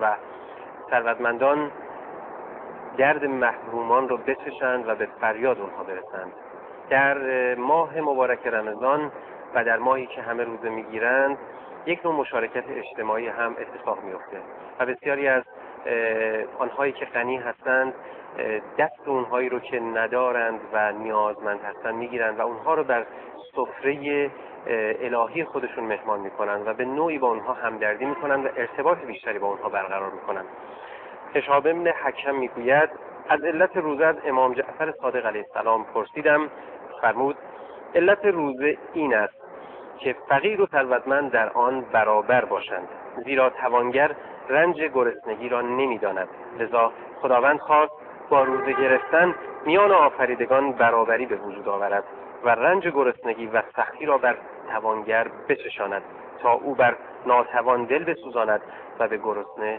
و ثروتمندان گرد محرومان رو بچشند و به فریاد اونها برسند. در ماه مبارک رمضان و در ماهی که همه روزه میگیرند یک نوع مشارکت اجتماعی هم اتفاق میفته و بسیاری از آنهایی که غنی هستند دست اونهایی رو که ندارند و نیازمند هستند میگیرند و اونها رو بر سفره الهی خودشون مهمان میکنند و به نوعی با اونها همدردی میکنند و ارتباط بیشتری با اونها برقرار میکنند. هشام بن حکم میگوید از علت روزه از امام جعفر صادق علیه السلام پرسیدم، فرمود علت روزه این است که فقیر و ثروتمند در آن برابر باشند، زیرا توانگر رنج گرسنگی را نمیداند. لذا خداوند خواست با روزه گرفتن میان آفریدگان برابری به وجود آورد و رنج گرسنگی و سختی را بر توانگر بچشاند تا او بر ناتوان دل بسوزاند و به گرسنه